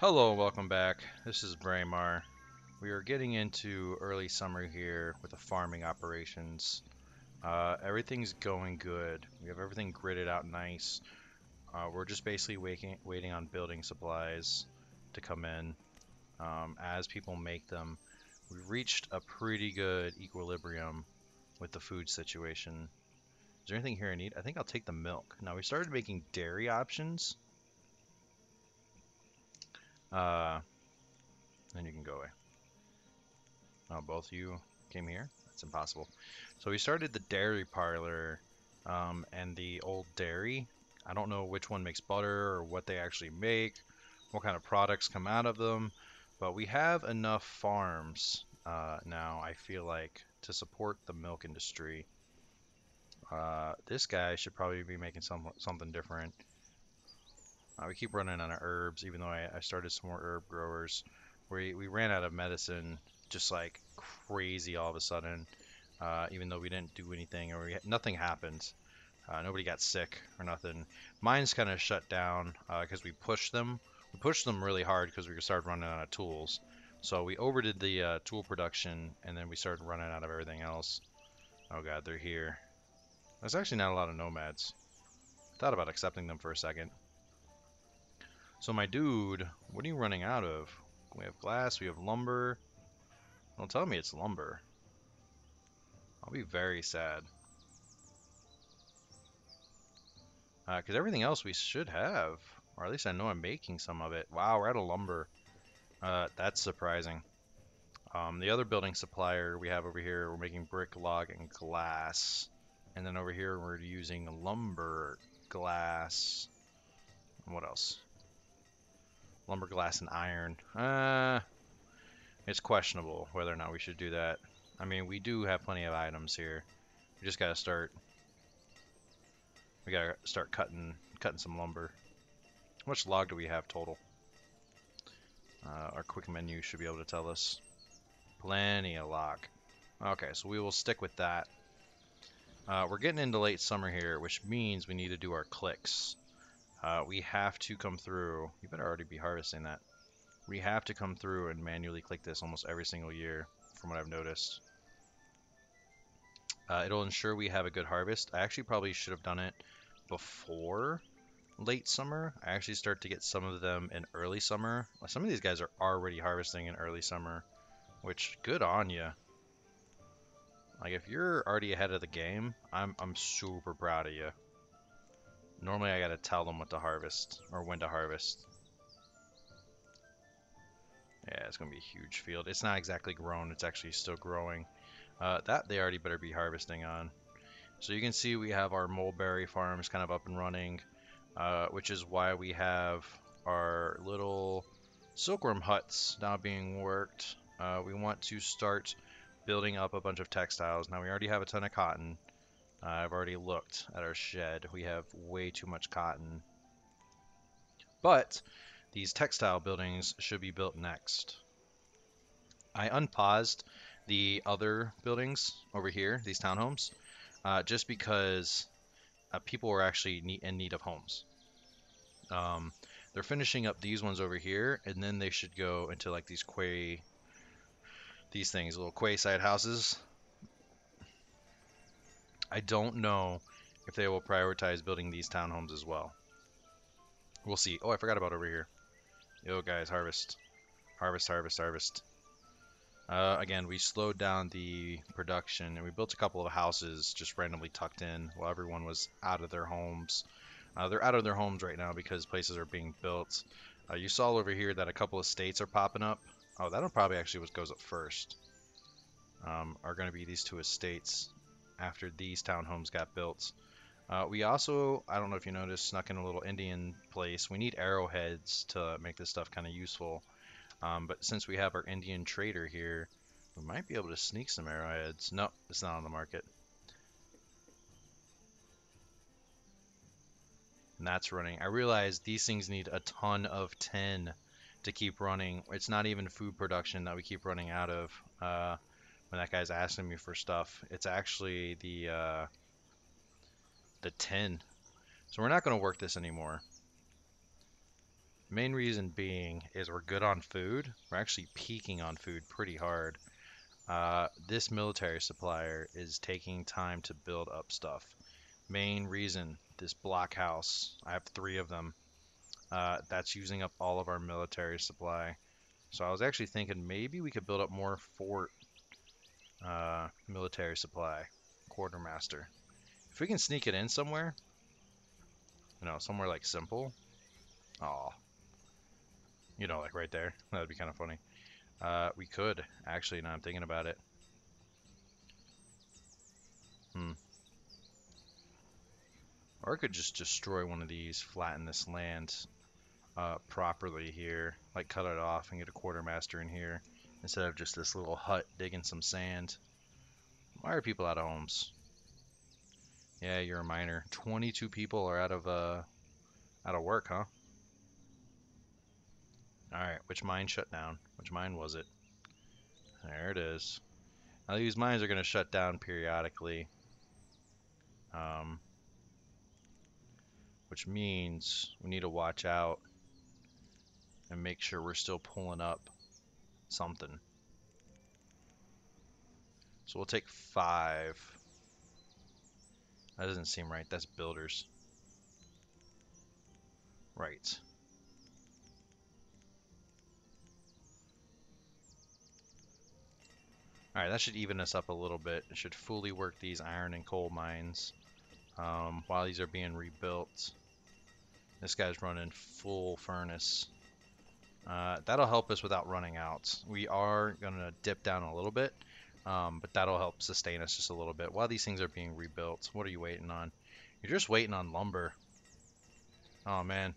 Hello, welcome back. This is Braemar. We are getting into early summer here with the farming operations. Everything's going good. We have everything gridded out nice. We're just basically waiting on building supplies to come in as people make them. We've reached a pretty good equilibrium with the food situation. Is there anything here I need? I think I'll take the milk. Now, we started making dairy options. Uh, then you can go away. Oh, both you came here? That's impossible. So we started the dairy parlor and the old dairy. I don't know which one makes butter or what they actually make, what kind of products come out of them, but we have enough farms now, I feel like, to support the milk industry. This guy should probably be making something different. We keep running out of herbs, even though I started some more herb growers. We ran out of medicine just like crazy all of a sudden, even though we didn't do anything or nothing happened. Nobody got sick or nothing. Mine's kind of shut down because we pushed them. We pushed them really hard because we started running out of tools. So we overdid the tool production, and then we started running out of everything else. Oh god, they're here. There's actually not a lot of nomads. Thought about accepting them for a second. So my dude, what are you running out of? We have glass, we have lumber. Don't tell me it's lumber. I'll be very sad. Because everything else we should have. Or at least I know I'm making some of it. Wow, we're out of lumber. That's surprising. The other building supplier we have over here, we're making brick, log, and glass. And then over here we're using lumber, glass. What else? Lumber, glass, and iron. It's questionable whether or not we should do that. I mean, we do have plenty of items here. We just gotta start. We gotta start cutting some lumber. How much log do we have total? Our quick menu should be able to tell us. Plenty of log. Okay, so we will stick with that. We're getting into late summer here, which means we need to do our clicks. We have to come through. You better already be harvesting that. We have to come through and manually click this almost every single year, from what I've noticed. It'll ensure we have a good harvest. I actually probably should have done it before late summer. I actually start to get some of them in early summer. Some of these guys are already harvesting in early summer, which good on you. Like if you're already ahead of the game, I'm super proud of you. Normally I gotta tell them what to harvest or when to harvest. Yeah, it's gonna be a huge field. It's not exactly grown, it's actually still growing. That they already better be harvesting on. So you can see we have our mulberry farms kind of up and running, which is why we have our little silkworm huts now being worked. We want to start building up a bunch of textiles. Now we already have a ton of cotton. I've already looked at our shed. We have way too much cotton. But these textile buildings should be built next. I unpaused the other buildings over here, these townhomes, just because people were actually in need of homes. They're finishing up these ones over here, and then they should go into like these little quay side houses. I don't know if they will prioritize building these townhomes as well. We'll see. Oh, I forgot about over here. Yo, guys, harvest. Harvest, harvest, harvest. Again, we slowed down the production, and we built a couple of houses just randomly tucked in while everyone was out of their homes. They're out of their homes right now because places are being built. You saw over here that a couple of estates are popping up. Oh, that'll probably actually what goes up first. Are going to be these two estates after these townhomes got built. We also, I don't know if you noticed, snuck in a little Indian place. We need arrowheads to make this stuff kind of useful. But since we have our Indian trader here, we might be able to sneak some arrowheads. No, it's not on the market. And that's running. I realize these things need a ton of tin to keep running. It's not even food production that we keep running out of. When that guy's asking me for stuff, it's actually the tin. So we're not going to work this anymore. Main reason being is we're good on food. We're actually peaking on food pretty hard. This military supplier is taking time to build up stuff. Main reason, this blockhouse, I have three of them. That's using up all of our military supply. So I was actually thinking maybe we could build up more fort military supply, quartermaster. If we can sneak it in somewhere, somewhere like simple. Oh, like right there. That'd be kind of funny. We could actually. Now I'm thinking about it. Hmm. Or I could just destroy one of these, flatten this land properly here, like cut it off and get a quartermaster in here instead of just this little hut digging some sand. Why are people out of homes? Yeah, you're a miner. 22 people are out of work, huh? All right, which mine shut down? Which mine was it? There it is. Now these mines are going to shut down periodically, um, which means we need to watch out and make sure we're still pulling up something. So we'll take 5. That doesn't seem right. That's builders. Right. Alright, that should even us up a little bit. It should fully work these iron and coal mines while these are being rebuilt. This guy's running full furnace. That'll help us without running out. We are going to dip down a little bit, but that'll help sustain us just a little bit while these things are being rebuilt. What are you waiting on? You're just waiting on lumber. Oh man,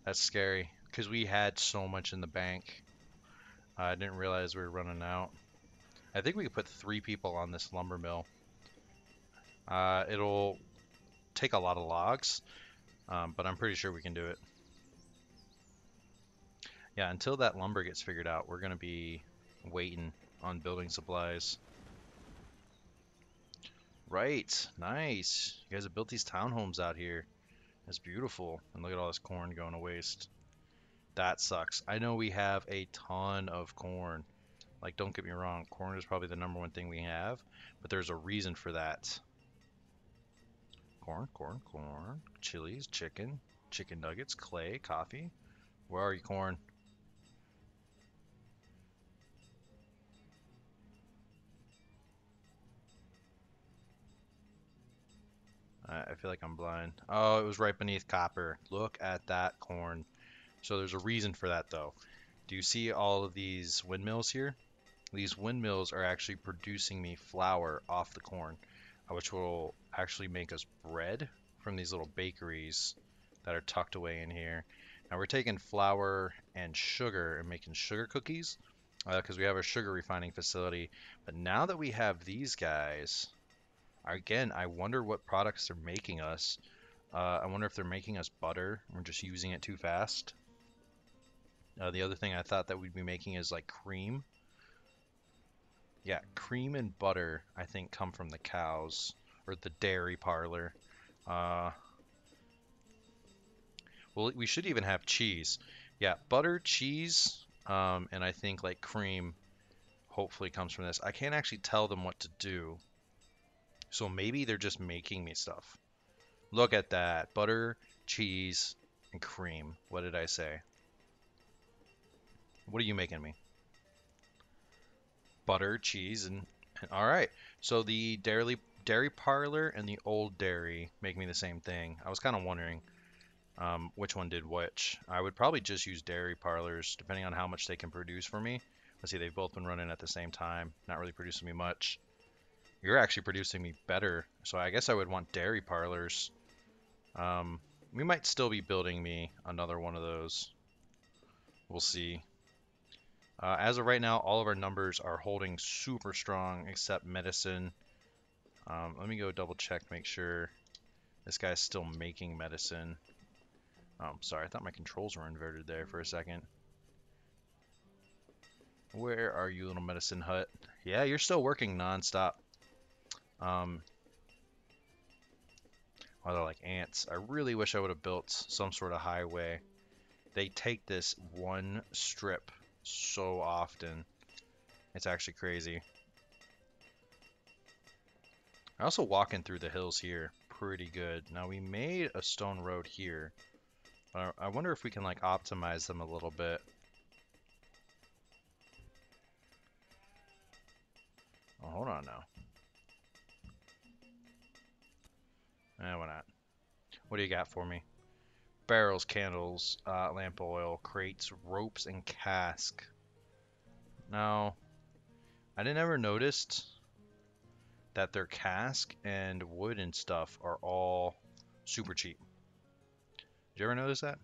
that's scary because we had so much in the bank. I didn't realize we were running out. I think we could put 3 people on this lumber mill. It'll take a lot of logs, but I'm pretty sure we can do it. Yeah, until that lumber gets figured out, we're going to be waiting on building supplies. Right, nice. You guys have built these townhomes out here. That's beautiful. And look at all this corn going to waste. That sucks. I know we have a ton of corn. Like, don't get me wrong, corn is probably the #1 thing we have, but there's a reason for that. Corn, corn, corn. Chilies, chicken, chicken nuggets, clay, coffee. Where are you, corn? I feel like I'm blind. Oh, it was right beneath copper. Look at that corn. So there's a reason for that, though. Do you see all of these windmills here? These windmills are actually producing me flour off the corn, which will actually make us bread from these little bakeries that are tucked away in here. Now we're taking flour and sugar and making sugar cookies because we have a sugar refining facility. But now that we have these guys, again, I wonder what products they're making us. I wonder if they're making us butter. We're just using it too fast. The other thing I thought that we'd be making is like cream. Yeah, cream and butter, I think, come from the cows or the dairy parlor. Uh, well, we should even have cheese. Yeah, butter, cheese, and I think like cream hopefully comes from this. I can't actually tell them what to do. So maybe they're just making me stuff. Look at that. Butter, cheese, and cream. What did I say? What are you making me? Butter, cheese, and all right. So the dairy parlor and the old dairy make me the same thing. I was kind of wondering which one did which. I would probably just use dairy parlors, depending on how much they can produce for me. Let's see, they've both been running at the same time, not really producing me much. You're actually producing me better, so I guess I would want dairy parlors. We might still be building me another one of those. We'll see. As of right now, all of our numbers are holding super strong except medicine. Let me go double check, make sure this guy's still making medicine. Sorry, I thought my controls were inverted there for a second. Where are you, little medicine hut? Yeah, you're still working non-stop. Well, they're like ants. I really wish I would have built some sort of highway They take this one strip so often. It's actually crazy. I also walking through the hills here pretty good. Now we made a stone road here. I wonder if we can like optimize them a little bit. Oh, hold on now. Why not? What do you got for me? Barrels, candles, lamp oil, crates, ropes, and cask. Now, I didn't ever noticed that their cask and wood and stuff are all super cheap. Did you ever notice that?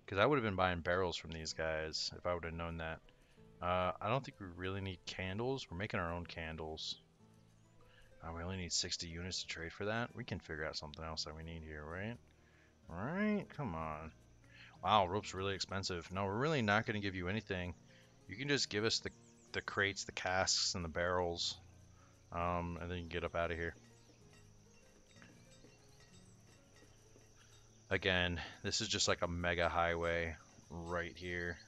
Because I would have been buying barrels from these guys if I would have known that. I don't think we really need candles. We're making our own candles. We only need 60 units to trade for that. We can figure out something else that we need here, right? Right? Come on. Wow, rope's really expensive. No, we're really not going to give you anything. You can just give us the crates, the casks, and the barrels. And then you can get up out of here. Again, this is just like a mega highway right here.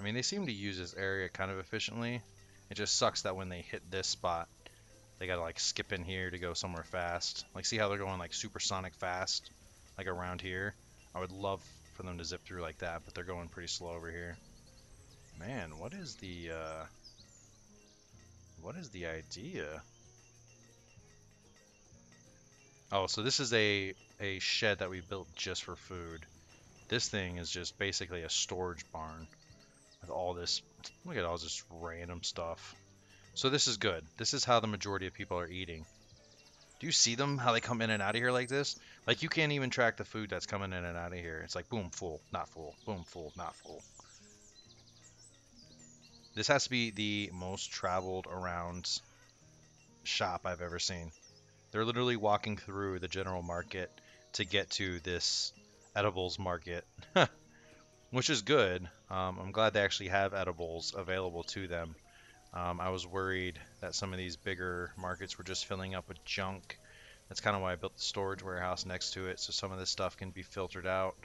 I mean, they seem to use this area kind of efficiently. It just sucks that when they hit this spot, they gotta like skip in here to go somewhere fast. Like, see how they're going like supersonic fast, like around here? I would love for them to zip through like that, but they're going pretty slow over here. Man, what is the idea? Oh, so this is a shed that we built just for food. This thing is just basically a storage barn with all this. Look at all this random stuff. So this is good. This is how the majority of people are eating. Do you see them, how they come in and out of here like this? Like, you can't even track the food that's coming in and out of here. It's like, boom, full, not full, boom, full, not full. This has to be the most traveled around shop I've ever seen. They're literally walking through the general market to get to this edibles market, which is good. I'm glad they actually have edibles available to them. I was worried that some of these bigger markets were just filling up with junk. That's kind of why I built the storage warehouse next to it, so some of this stuff can be filtered out.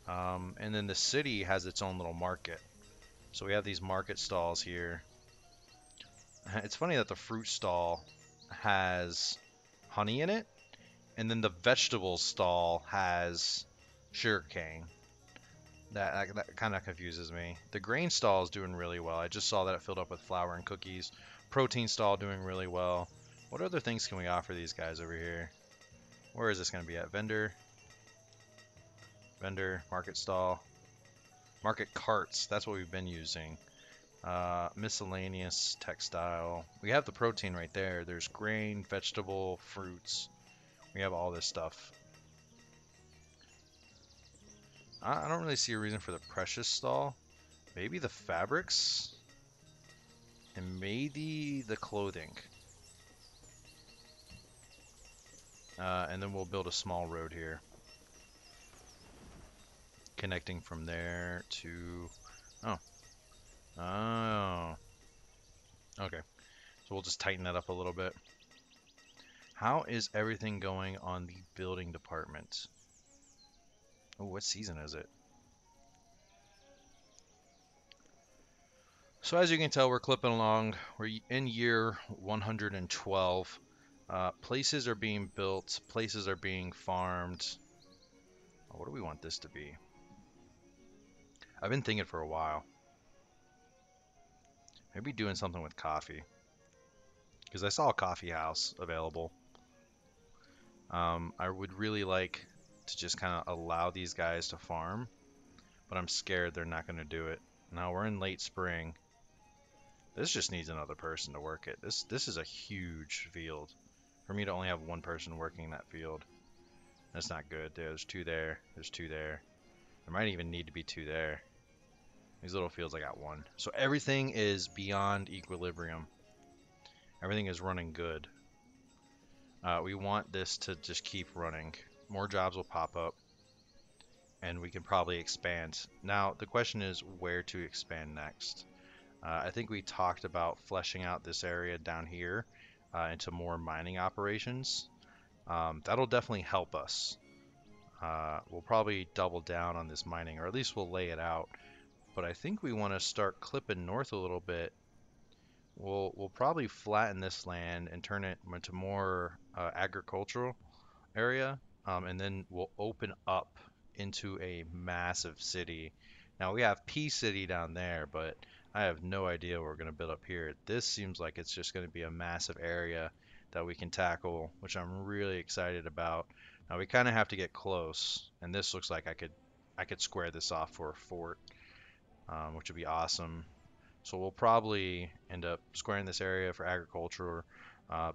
And then the city has its own little market. So we have these market stalls here. It's funny that the fruit stall has honey in it, and then the vegetables stall has sugarcane. That kind of confuses me. The grain stall is doing really well. I just saw that it filled up with flour and cookies. Protein stall doing really well. What other things can we offer these guys over here? Where is this going to be at? Vendor. Vendor. Market stall. Market carts. That's what we've been using. Miscellaneous textile. We have the protein right there. There's grain, vegetable, fruits. We have all this stuff. I don't really see a reason for the precious stall. Maybe the fabrics? And maybe the clothing. And then we'll build a small road here. Connecting from there to... Oh. Oh. Okay. So we'll just tighten that up a little bit. How is everything going on the building department? Oh, what season is it? So as you can tell, we're clipping along. We're in year 112. Places are being built. Places are being farmed. Oh, what do we want this to be? I've been thinking for a while. Maybe doing something with coffee. Because I saw a coffee house available. I would really like to just kind of allow these guys to farm. But I'm scared they're not going to do it. Now we're in late spring. This just needs another person to work it. This is a huge field. For me to only have one person working that field. That's not good. There's two there. There's two there. There might even need to be two there. These little fields, I got one. So everything is beyond equilibrium. Everything is running good. We want this to just keep running. More jobs will pop up. And we can probably expand. Now, the question is where to expand next. I think we talked about fleshing out this area down here into more mining operations. That'll definitely help us. We'll probably double down on this mining, or at least we'll lay it out. But I think we want to start clipping north a little bit. We'll probably flatten this land and turn it into more agricultural area, and then we'll open up into a massive city. Now we have P City down there, but I have no idea what we're going to build up here. This seems like it's just going to be a massive area that we can tackle, which I'm really excited about. Now we kind of have to get close, and this looks like I could square this off for a fort, which would be awesome. So we'll probably end up squaring this area for agriculture,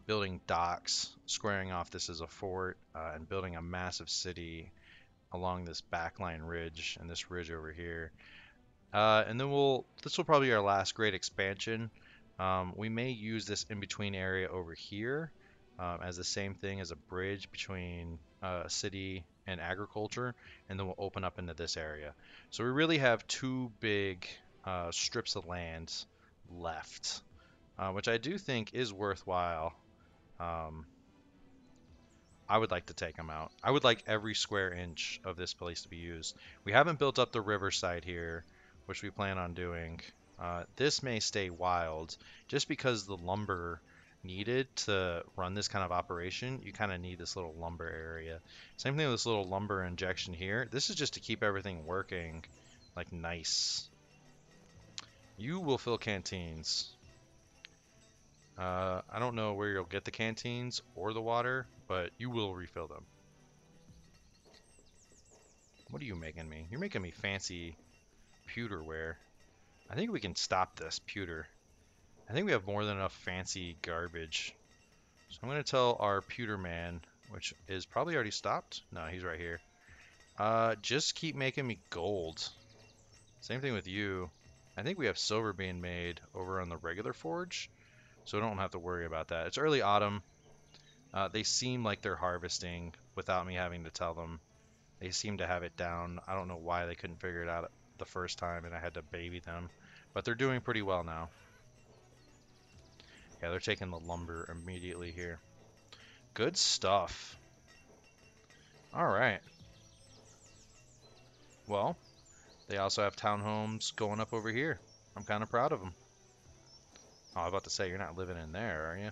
building docks, squaring off this as a fort, and building a massive city along this backline ridge and this ridge over here. And then this will probably be our last great expansion. We may use this in-between area over here as the same thing as a bridge between city and agriculture, and then we'll open up into this area. So we really have two big strips of land left, which I do think is worthwhile. Um, I would like to take them out. I would like every square inch of this place to be used. We haven't built up the riverside here, which we plan on doing. This may stay wild just because the lumber needed to run this kind of operation. You kind of need this little lumber area. Same thing with this little lumber injection here. This is just to keep everything working like nice. You will fill canteens. I don't know where you'll get the canteens or the water, but you will refill them. What are you making me? You're making me fancy pewterware. I think we can stop this pewter. I think we have more than enough fancy garbage. So I'm going to tell our pewter man, which is probably already stopped. No, he's right here. Just keep making me gold. Same thing with you. I think we have silver being made over on the regular forge, so I don't have to worry about that. It's early autumn. They seem like they're harvesting without me having to tell them. They seem to have it down. I don't know why they couldn't figure it out the first time and I had to baby them. But they're doing pretty well now. Yeah, they're taking the lumber immediately here. Good stuff. Alright. Well, they also have townhomes going up over here. I'm kind of proud of them. Oh, I was about to say, you're not living in there, are you?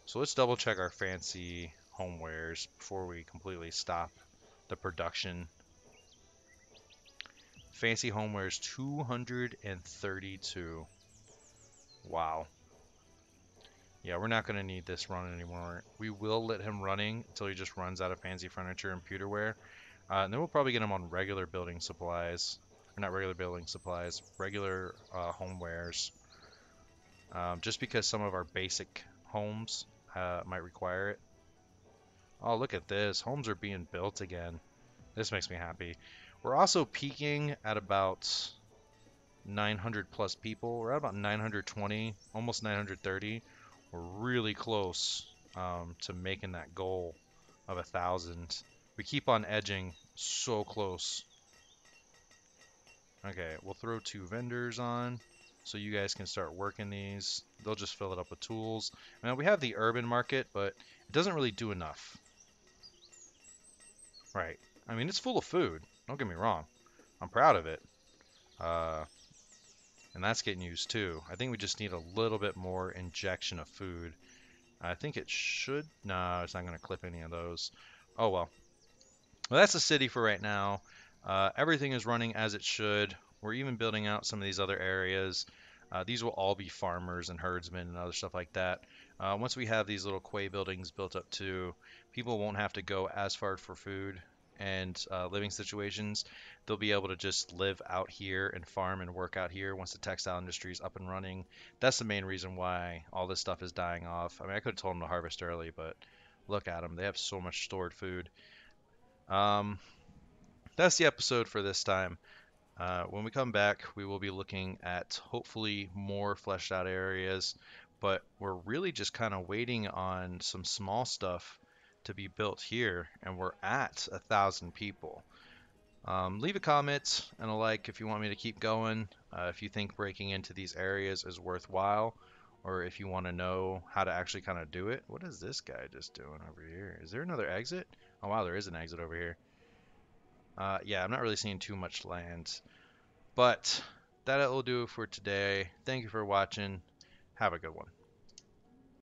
So let's double check our fancy homewares before we completely stop the production. Fancy homewares 232. Wow. Yeah, we're not going to need this running anymore. We will let him running until he just runs out of fancy furniture and pewterware. And then we'll probably get him on regular building supplies. Or not regular building supplies, regular homewares. Just because some of our basic homes might require it. Oh, look at this. Homes are being built again. This makes me happy. We're also peaking at about 900 plus people. We're at about 920, almost 930. We're really close to making that goal of 1,000. We keep on edging so close. Okay, we'll throw 2 vendors on so you guys can start working these. They'll just fill it up with tools. Now we have the urban market, but it doesn't really do enough. Right. I mean, it's full of food. Don't get me wrong. I'm proud of it. And that's getting used too. I think we just need a little bit more injection of food. I think it should. No, it's not going to clip any of those. Oh well. Well, that's the city for right now. Everything is running as it should. We're even building out some of these other areas. These will all be farmers and herdsmen and other stuff like that. Once we have these little quay buildings built up too, people won't have to go as far for food and living situations. They'll be able to just live out here and farm and work out here once the textile industry is up and running. That's the main reason why all this stuff is dying off. I mean, I could have told them to harvest early, but look at them. They have so much stored food. Um, that's the episode for this time. When we come back, we will be looking at hopefully more fleshed out areas, but we're really just kind of waiting on some small stuff to be built here, and we're at 1,000 people. Leave a comment and a like if you want me to keep going, if you think breaking into these areas is worthwhile, or if you want to know how to actually kind of do it. What is this guy just doing over here? Is there another exit? Oh wow, there is an exit over here. Yeah, I'm not really seeing too much land, but that will do for today. Thank you for watching. Have a good one.